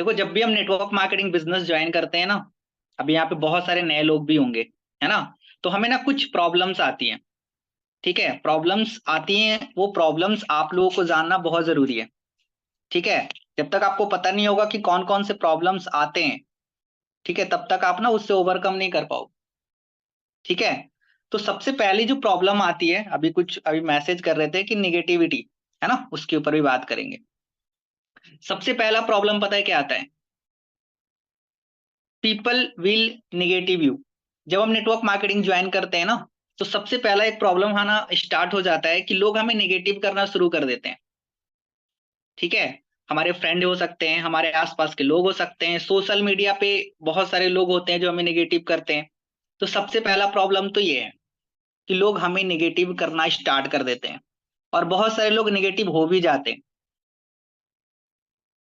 देखो, जब भी हम नेटवर्क मार्केटिंग बिजनेस ज्वाइन करते हैं ना, अभी यहाँ पे बहुत सारे नए लोग भी होंगे, है ना। तो हमें ना कुछ प्रॉब्लम्स आती हैं। ठीक है, प्रॉब्लम्स आती हैं, वो प्रॉब्लम्स आप लोगों को जानना बहुत जरूरी है। ठीक है, जब तक आपको पता नहीं होगा कि कौन कौन से प्रॉब्लम्स आते हैं, ठीक है, तब तक आप ना उससे ओवरकम नहीं कर पाओ। ठीक है, तो सबसे पहली जो प्रॉब्लम आती है, अभी मैसेज कर रहे थे कि निगेटिविटी, है ना, उसके ऊपर भी बात करेंगे। सबसे पहला प्रॉब्लम पता है क्या आता है? People will negative you. जब हम नेटवर्क मार्केटिंग ज्वाइन करते हैं ना, तो सबसे पहला एक प्रॉब्लम आना स्टार्ट हो जाता है कि लोग हमें निगेटिव करना शुरू कर देते हैं। ठीक है, हमारे फ्रेंड हो सकते हैं, हमारे आसपास के लोग हो सकते हैं, सोशल मीडिया पे बहुत सारे लोग होते हैं जो हमें निगेटिव करते हैं। तो सबसे पहला प्रॉब्लम तो ये है कि लोग हमें निगेटिव करना स्टार्ट कर देते हैं, और बहुत सारे लोग निगेटिव हो भी जाते हैं।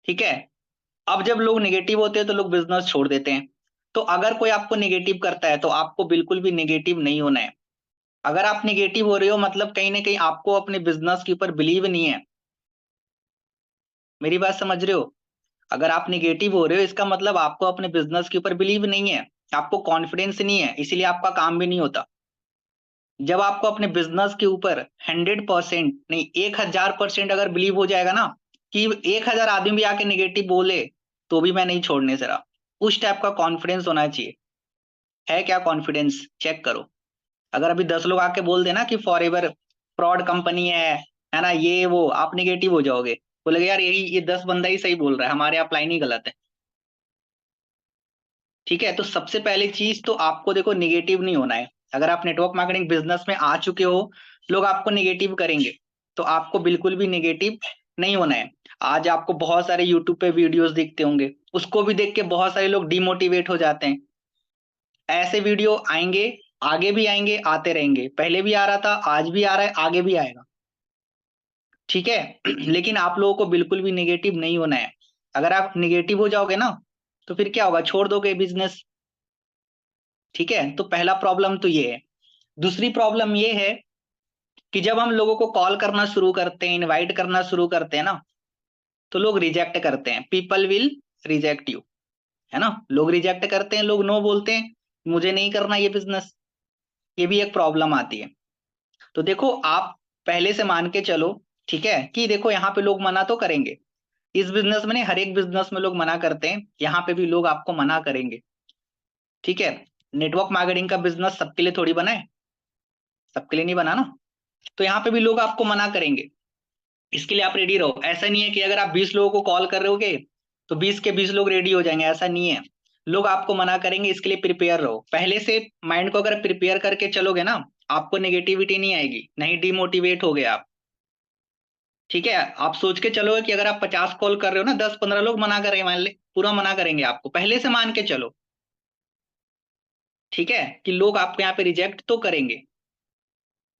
ठीक है, अब जब लोग निगेटिव होते हैं तो लोग बिजनेस छोड़ देते हैं। तो अगर कोई आपको निगेटिव करता है तो आपको बिल्कुल भी निगेटिव नहीं होना है। अगर आप निगेटिव हो रहे हो मतलब कहीं ना कहीं आपको अपने बिजनेस के ऊपर बिलीव नहीं है। मेरी बात समझ रहे हो? अगर आप निगेटिव हो रहे हो इसका मतलब आपको अपने बिजनेस के ऊपर बिलीव नहीं है, आपको कॉन्फिडेंस नहीं है, इसीलिए आपका काम भी नहीं होता। जब आपको अपने बिजनेस के ऊपर 100% नहीं, 1000% अगर बिलीव हो जाएगा ना, कि 1000 आदमी भी आके निगेटिव बोले तो भी मैं नहीं छोड़ने से रहा, उस टाइप का कॉन्फिडेंस होना चाहिए। है क्या कॉन्फिडेंस? चेक करो। अगर अभी 10 लोग आके बोल देना कि फॉर एवर फ्रॉड कंपनी है ना, ये वो, आप निगेटिव हो जाओगे, बोलेगे यार यही ये 10 बंदा ही सही बोल रहा है, हमारे यहाँ लाइन ही गलत है। ठीक है, तो सबसे पहली चीज तो आपको देखो निगेटिव नहीं होना है। अगर आप नेटवर्क मार्केटिंग बिजनेस में आ चुके हो, लोग आपको निगेटिव करेंगे, तो आपको बिल्कुल भी निगेटिव नहीं होना है। आज आपको बहुत सारे यूट्यूब पे वीडियोस दिखते होंगे, उसको भी देख के बहुत सारे लोग डिमोटिवेट हो जाते हैं। ऐसे वीडियो आएंगे, आगे भी आएंगे, आते रहेंगे, पहले भी आ रहा था, आज भी आ रहा है, आगे भी आएगा। ठीक है लेकिन आप लोगों को बिल्कुल भी निगेटिव नहीं होना है। अगर आप निगेटिव हो जाओगे ना, तो फिर क्या होगा? छोड़ दोगे बिजनेस। ठीक है, तो पहला प्रॉब्लम तो ये है। दूसरी प्रॉब्लम ये है कि जब हम लोगों को कॉल करना शुरू करते हैं, इनवाइट करना शुरू करते हैं ना, तो लोग रिजेक्ट करते हैं। पीपल विल रिजेक्ट यू, है ना, लोग रिजेक्ट करते हैं, लोग नो बोलते हैं, मुझे नहीं करना ये बिजनेस। ये भी एक प्रॉब्लम आती है। तो देखो, आप पहले से मान के चलो, ठीक है, कि देखो यहाँ पे लोग मना तो करेंगे। इस बिजनेस में नहीं, हर एक बिजनेस में लोग मना करते हैं, यहाँ पे भी लोग आपको मना करेंगे। ठीक है, नेटवर्क मार्केटिंग का बिजनेस सबके लिए थोड़ी बना है, सबके लिए नहीं बना ना। तो यहाँ पे भी लोग आपको मना करेंगे, इसके लिए आप रेडी रहो। ऐसा नहीं है कि अगर आप 20 लोगों को कॉल कर रहे होगे तो 20 के 20 लोग रेडी हो जाएंगे, ऐसा नहीं है। लोग आपको मना करेंगे, इसके लिए प्रिपेयर रहो। पहले से माइंड को अगर प्रिपेयर करके चलोगे ना, आपको नेगेटिविटी नहीं आएगी, नहीं डिमोटिवेट हो गए आप। ठीक है, आप सोच के चलोगे कि अगर आप 50 कॉल कर रहे हो ना, 10-15 लोग मना करेंगे, मान ले पूरा मना करेंगे आपको, पहले से मान के चलो। ठीक है, कि लोग आपको यहाँ पे रिजेक्ट तो करेंगे,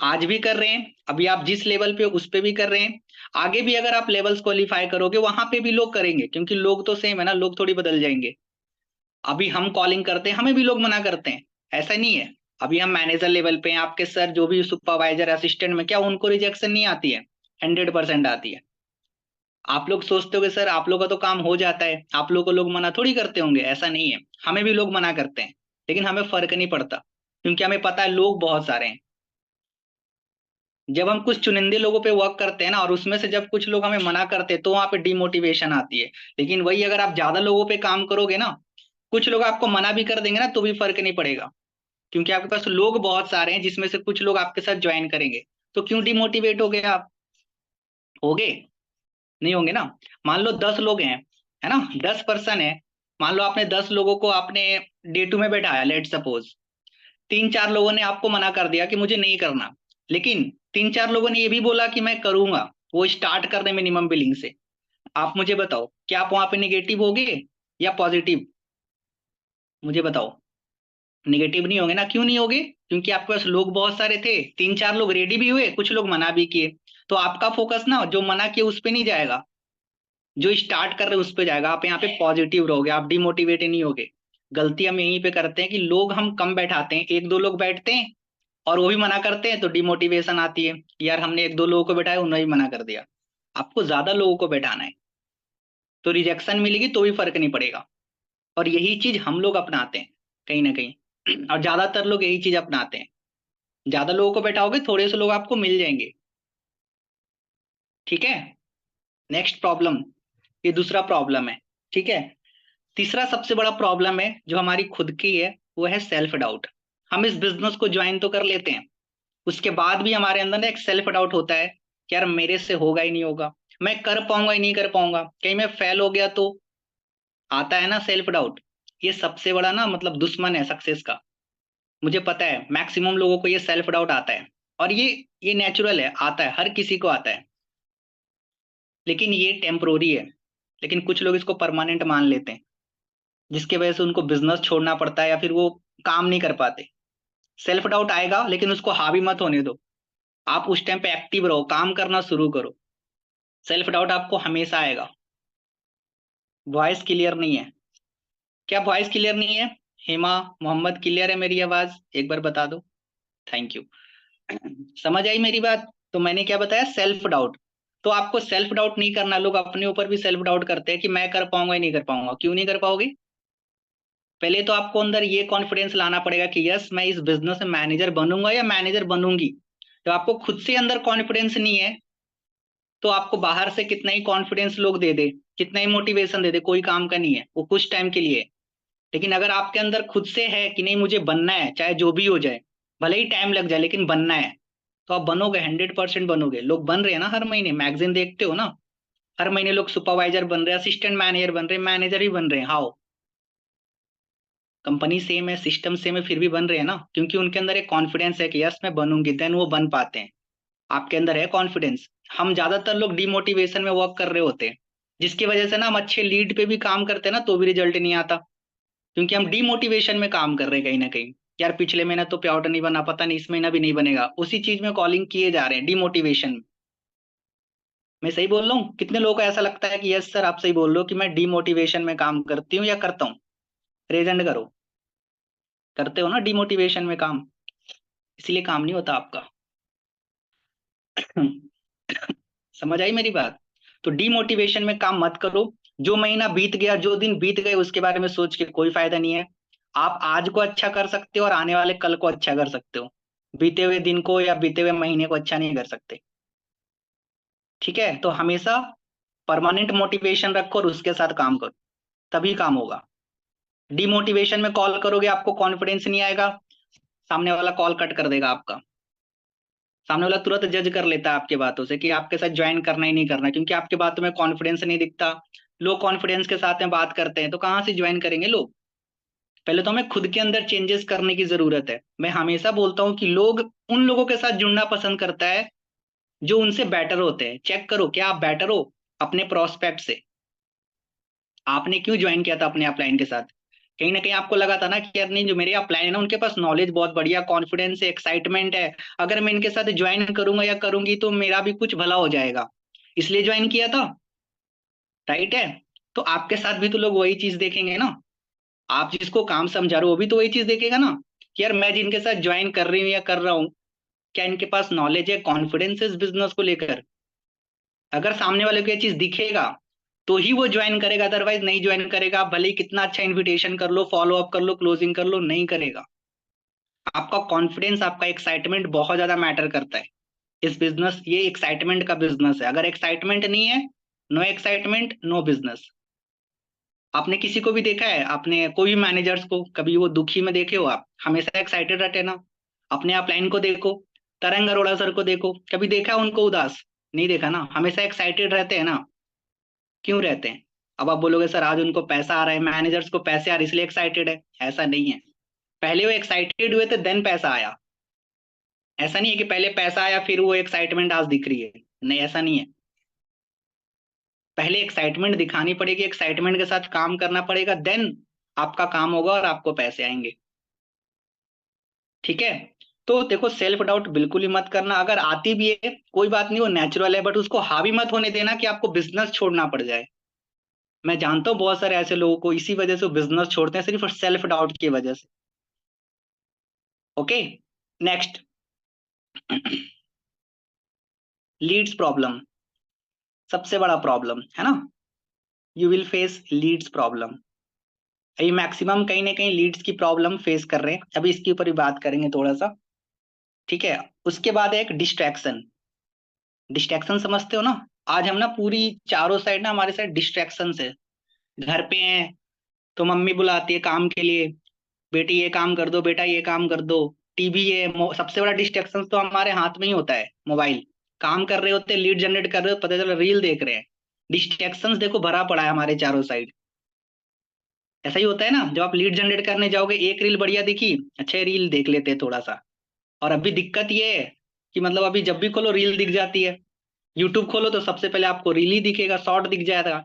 आज भी कर रहे हैं, अभी आप जिस लेवल पे हो उस पे भी कर रहे हैं। आगे भी अगर आप लेवल्स क्वालिफाई करोगे वहां पे भी लोग करेंगे, क्योंकि लोग तो सेम है ना, लोग थोड़ी बदल जाएंगे। अभी हम कॉलिंग करते हैं, हमें भी लोग मना करते हैं, ऐसा नहीं है। अभी हम मैनेजर लेवल पे हैं, आपके सर जो भी सुपरवाइजर असिस्टेंट में, क्या उनको रिजेक्शन नहीं आती है? 100% आती है। आप लोग सोचते हो कि सर आप लोग का तो काम हो जाता है, आप लोग को लोग मना थोड़ी करते होंगे, ऐसा नहीं है। हमें भी लोग मना करते हैं, लेकिन हमें फर्क नहीं पड़ता, क्योंकि हमें पता है लोग बहुत सारे हैं। जब हम कुछ चुनिंदे लोगों पे वर्क करते हैं ना, और उसमें से जब कुछ लोग हमें मना करते हैं, तो वहां पे डिमोटिवेशन आती है। लेकिन वही अगर आप ज्यादा लोगों पे काम करोगे ना, कुछ लोग आपको मना भी कर देंगे ना, तो भी फर्क नहीं पड़ेगा, क्योंकि आपके पास लोग बहुत सारे हैं जिसमें से कुछ लोग आपके साथ ज्वाइन करेंगे। तो क्यों डिमोटिवेट हो गए आप? होगे? नहीं होंगे ना। मान लो 10 लोग हैं, है ना, 10 पर्सन है। मान लो आपने 10 लोगों को आपने डे 2 में बैठाया, लेट सपोज 3-4 लोगों ने आपको मना कर दिया कि मुझे नहीं करना, लेकिन 3-4 लोगों ने ये भी बोला कि मैं करूंगा, वो स्टार्ट कर दे मिनिमम बिलिंग से। आप मुझे बताओ, क्या आप वहां पे निगेटिव होगे या पॉजिटिव? मुझे बताओ। निगेटिव नहीं होंगे ना। क्यों नहीं होगे? क्योंकि आपके पास लोग बहुत सारे थे, 3-4 लोग रेडी भी हुए, कुछ लोग मना भी किए। तो आपका फोकस ना जो मना किए उस पे नहीं जाएगा, जो स्टार्ट कर रहे हैं उस पे जाएगा। आप यहाँ पे पॉजिटिव रहोगे, आप डिमोटिवेट नहीं होगे। गलती हम यहीं पे करते हैं कि लोग हम कम बैठाते हैं, 1-2 लोग बैठते हैं और वो भी मना करते हैं, तो डिमोटिवेशन आती है कि यार हमने 1-2 लोगों को बैठाया, उन्होंने भी मना कर दिया। आपको ज्यादा लोगों को बैठाना है। तो रिजेक्शन मिलेगी तो भी फर्क नहीं पड़ेगा। और यही चीज हम लोग अपनाते हैं कहीं ना कहीं, और ज्यादातर लोग यही चीज अपनाते हैं। ज्यादा लोगों को बैठाओगे, थोड़े से लोग आपको मिल जाएंगे। ठीक है। नेक्स्ट प्रॉब्लम, ये दूसरा प्रॉब्लम है। ठीक है। तीसरा सबसे बड़ा प्रॉब्लम है जो हमारी खुद की है, वो है सेल्फ डाउट। हम इस बिजनेस को ज्वाइन तो कर लेते हैं, उसके बाद भी हमारे अंदर ना एक सेल्फ डाउट होता है कि यार मेरे से होगा ही नहीं होगा, मैं कर पाऊंगा ही नहीं कर पाऊंगा, कहीं मैं फेल हो गया तो। आता है ना सेल्फ डाउट। ये सबसे बड़ा ना मतलब दुश्मन है सक्सेस का। मुझे पता है मैक्सिमम लोगों को ये सेल्फ डाउट आता है, और ये नेचुरल है, आता है, हर किसी को आता है। लेकिन ये टेम्पोरी है। लेकिन कुछ लोग इसको परमानेंट मान लेते हैं, जिसके वजह से उनको बिजनेस छोड़ना पड़ता है या फिर वो काम नहीं कर पाते। सेल्फ डाउट आएगा लेकिन उसको हावी मत होने दो। आप उस टाइम पे एक्टिव रहो, काम करना शुरू करो। सेल्फ डाउट आपको हमेशा आएगा। वॉइस क्लियर नहीं है? क्या वॉइस क्लियर नहीं है? हेमा मोहम्मद, क्लियर है मेरी आवाज? एक बार बता दो। Thank you. समझ आई मेरी बात? तो मैंने क्या बताया, सेल्फ डाउट। तो आपको सेल्फ डाउट नहीं करना। लोग अपने ऊपर भी सेल्फ डाउट करते हैं कि मैं कर पाऊंगा या नहीं कर पाऊंगा। क्यों नहीं कर पाओगे? पहले तो आपको अंदर ये कॉन्फिडेंस लाना पड़ेगा कि यस मैं इस बिजनेस में मैनेजर बनूंगा या मैनेजर बनूंगी। तो आपको खुद से अंदर कॉन्फिडेंस नहीं है, तो आपको बाहर से कितना ही कॉन्फिडेंस लोग दे दे, कितना ही मोटिवेशन दे दे, कोई काम का नहीं है, वो कुछ टाइम के लिए है। लेकिन अगर आपके अंदर खुद से है कि नहीं मुझे बनना है, चाहे जो भी हो जाए, भले ही टाइम लग जाए लेकिन बनना है, तो आप बनोगे, 100% बनोगे। लोग बन रहे हैं ना, हर महीने मैगजीन देखते हो ना, हर महीने लोग सुपरवाइजर बन रहे हैं, असिस्टेंट मैनेजर बन रहे हैं, मैनेजर ही बन रहे हैं। हाउ? कंपनी सेम है, सिस्टम सेम है, फिर भी बन रहे हैं ना, क्योंकि उनके अंदर एक कॉन्फिडेंस है कि यस मैं बनूंगी, देन वो बन पाते हैं। आपके अंदर है कॉन्फिडेंस। हम ज्यादातर लोग डिमोटिवेशन में वर्क कर रहे होते हैं, जिसकी वजह से ना हम अच्छे लीड पे भी काम करते हैं ना, तो भी रिजल्ट नहीं आता, क्योंकि हम डिमोटिवेशन में काम कर रहे हैं कहीं ना कहीं। यार पिछले महीना तो प्याउट नहीं बना, पता नहीं इस महीना भी नहीं बनेगा, उसी चीज में कॉलिंग किए जा रहे हैं, डिमोटिवेशन। मैं सही बोल रहा हूँ? कितने लोगों को ऐसा लगता है कि यस सर आप सही बोल रहे हो कि मैं डिमोटिवेशन में काम करती हूँ या करता हूँ? प्रेजेंट करो। करते हो ना डिमोटिवेशन में काम, इसलिए काम नहीं होता आपका। समझ आई मेरी बात? तो डिमोटिवेशन में काम मत करो। जो महीना बीत गया, जो दिन बीत गए, उसके बारे में सोच के कोई फायदा नहीं है। आप आज को अच्छा कर सकते हो और आने वाले कल को अच्छा कर सकते हो। बीते हुए दिन को या बीते हुए महीने को अच्छा नहीं कर सकते। ठीक है। तो हमेशा परमानेंट मोटिवेशन रखो और उसके साथ काम करो, तभी काम होगा। डिमोटिवेशन में कॉल करोगे, आपको कॉन्फिडेंस नहीं आएगा, सामने वाला कॉल कट कर देगा आपका। सामने वाला तुरंत जज कर लेता है आपके बातों से कि आपके साथ ज्वाइन करना ही नहीं करना, क्योंकि आपके बातों में कॉन्फिडेंस नहीं दिखता। लोग कॉन्फिडेंस के साथ में बात करते हैं तो कहाँ से ज्वाइन करेंगे लोग? पहले तो हमें खुद के अंदर चेंजेस करने की जरूरत है। मैं हमेशा बोलता हूँ कि लोग उन लोगों के साथ जुड़ना पसंद करता है जो उनसे बेटर होते हैं। चेक करो क्या आप बेटर हो अपने प्रोस्पेक्ट से? आपने क्यों ज्वाइन किया था अपने अपलाइन के साथ? कहीं ना कहीं आपको लगा था ना कि यार नहीं, जो मेरे अपलाइन है ना उनके पास नॉलेज बहुत बढ़िया, कॉन्फिडेंस है, एक्साइटमेंट है, अगर मैं इनके साथ ज्वाइन करूंगा या करूंगी तो मेरा भी कुछ भला हो जाएगा, इसलिए ज्वाइन किया था। राइट है? तो आपके साथ भी तो लोग वही चीज देखेंगे ना। आप जिसको काम समझा रहे हो वो भी तो वही चीज देखेगा ना, कि यार मैं जिनके साथ ज्वाइन कर रही हूँ या कर रहा हूँ, क्या इनके पास नॉलेज है, कॉन्फिडेंस है इस बिजनेस को लेकर? अगर सामने वाले को ये चीज दिखेगा तो ही वो ज्वाइन करेगा, अदरवाइज नहीं ज्वाइन करेगा। आप भले ही कितना अच्छा इनविटेशन कर लो, फॉलो अप कर लो, क्लोजिंग कर लो, नहीं करेगा। आपका कॉन्फिडेंस, आपका एक्साइटमेंट बहुत ज्यादा मैटर करता है। इस बिजनेस, ये एक्साइटमेंट का बिजनेस है। अगर एक्साइटमेंट नहीं है, नो एक्साइटमेंट नो बिजनेस। आपने किसी को भी देखा है, आपने कोई भी मैनेजर्स को कभी वो दुखी में देखे हो? आप हमेशा एक्साइटेड रहते हैं ना। अपने आप लाइन को देखो, तरंग अरोड़ा सर को देखो, कभी देखा है उनको उदास? नहीं देखा ना, हमेशा एक्साइटेड रहते हैं ना। क्यों रहते हैं? अब आप बोलोगे सर आज उनको पैसा आ रहा है, मैनेजर्स को पैसे आ रहे इसलिए एक्साइटेड है। ऐसा नहीं है। पहले वो एक्साइटेड हुए थे देन पैसा आया। ऐसा नहीं है कि पहले पैसा आया फिर वो एक्साइटमेंट आज दिख रही है। नहीं, ऐसा नहीं है। पहले एक्साइटमेंट दिखानी पड़ेगी, एक्साइटमेंट के साथ काम करना पड़ेगा, देन आपका काम होगा और आपको पैसे आएंगे। ठीक है। तो देखो सेल्फ डाउट बिल्कुल ही मत करना। अगर आती भी है कोई बात नहीं, वो नेचुरल है, बट उसको हावी मत होने देना कि आपको बिजनेस छोड़ना पड़ जाए। मैं जानता हूँ बहुत सारे ऐसे लोगों को, इसी वजह से बिजनेस छोड़ते हैं, सिर्फ सेल्फ डाउट की वजह से। ओके। नेक्स्ट, लीड्स प्रॉब्लम, सबसे बड़ा प्रॉब्लम है ना। You will face leads problem. अभी मैक्सिमम कहीं ना कहीं लीड्स की प्रॉब्लम फेस कर रहे हैं, अभी इसके ऊपर भी बात करेंगे थोड़ा सा, ठीक है। उसके बाद एक डिस्ट्रैक्शन। डिस्ट्रैक्शन समझते हो ना? आज हम ना पूरी चारों साइड ना हमारे साइड डिस्ट्रैक्शन है। घर पे हैं तो मम्मी बुलाती है काम के लिए, बेटी ये काम कर दो, बेटा ये काम कर दो। टीवी है, सबसे बड़ा डिस्ट्रैक्शन तो हमारे हाथ में ही होता है, मोबाइल। काम कर रहे होते, लीड जनरेट कर रहे हो, पता चला रील देख रहे हैं। डिस्ट्रैक्शंस देखो भरा पड़ा है हमारे चारों साइड। ऐसा ही होता है ना, जब आप लीड जनरेट करने जाओगे, एक रील बढ़िया दिखी, अच्छा रील देख लेते हैं थोड़ा सा। और अभी दिक्कत ये है कि मतलब अभी जब भी खोलो रील दिख जाती है। यूट्यूब खोलो तो सबसे पहले आपको रील ही दिखेगा, शॉर्ट दिख जाएगा,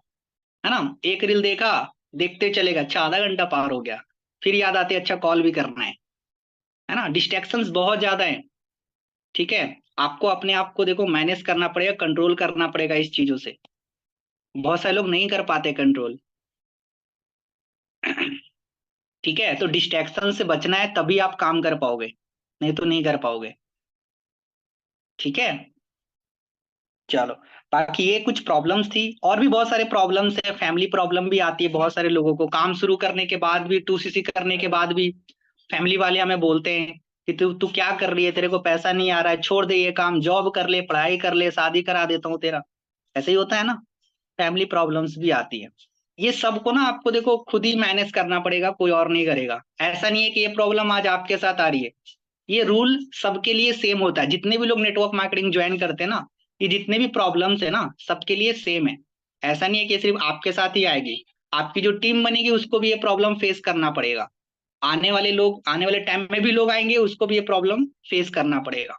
है ना। एक रील देखा, देखते चलेगा, अच्छा आधा घंटा पार हो गया, फिर याद आती है अच्छा कॉल भी करना है ना। डिस्ट्रैक्शंस बहुत ज्यादा है, ठीक है। आपको अपने आप को देखो मैनेज करना पड़ेगा, कंट्रोल करना पड़ेगा इस चीजों से। बहुत सारे लोग नहीं कर पाते कंट्रोल। ठीक है, तो डिस्ट्रैक्शन से बचना है, तभी आप काम कर पाओगे, नहीं तो नहीं कर पाओगे, ठीक है। चलो, बाकी ये कुछ प्रॉब्लम्स थी, और भी बहुत सारे प्रॉब्लम्स है। फैमिली प्रॉब्लम भी आती है बहुत सारे लोगों को, काम शुरू करने के बाद भी, 2CC करने के बाद भी फैमिली वाले हमें बोलते हैं कि तू तू क्या कर रही है, तेरे को पैसा नहीं आ रहा है, छोड़ दे ये काम, जॉब कर ले, पढ़ाई कर ले, शादी करा देता हूँ तेरा। ऐसे ही होता है ना, फैमिली प्रॉब्लम्स भी आती है। ये सबको ना आपको देखो खुद ही मैनेज करना पड़ेगा, कोई और नहीं करेगा। ऐसा नहीं है कि ये प्रॉब्लम आज आपके साथ आ रही है, ये रूल सबके लिए सेम होता है। जितने भी लोग नेटवर्क मार्केटिंग ज्वाइन करते हैं ना, ये जितने भी प्रॉब्लम्स है ना, सबके लिए सेम है। ऐसा नहीं है कि सिर्फ आपके साथ ही आएगी, आपकी जो टीम बनेगी उसको भी ये प्रॉब्लम फेस करना पड़ेगा। आने वाले लोग, आने वाले टाइम में भी लोग आएंगे, उसको भी ये प्रॉब्लम फेस करना पड़ेगा,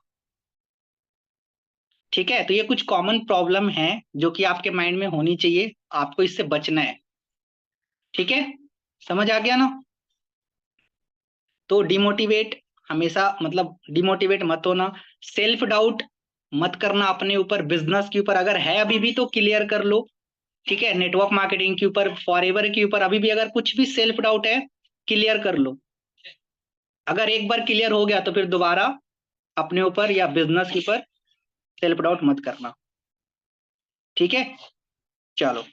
ठीक है। तो ये कुछ कॉमन प्रॉब्लम है जो कि आपके माइंड में होनी चाहिए, आपको इससे बचना है, ठीक है। समझ आ गया ना? तो डिमोटिवेट हमेशा, मतलब डिमोटिवेट मत होना, सेल्फ डाउट मत करना अपने ऊपर, बिजनेस के ऊपर अगर है अभी भी तो क्लियर कर लो, ठीक है। नेटवर्क मार्केटिंग के ऊपर, फॉरएवर के ऊपर अभी भी अगर कुछ भी सेल्फ डाउट है, क्लियर कर लो। अगर एक बार क्लियर हो गया तो फिर दोबारा अपने ऊपर या बिजनेस के ऊपर सेल्फ डाउट मत करना, ठीक है। चलो।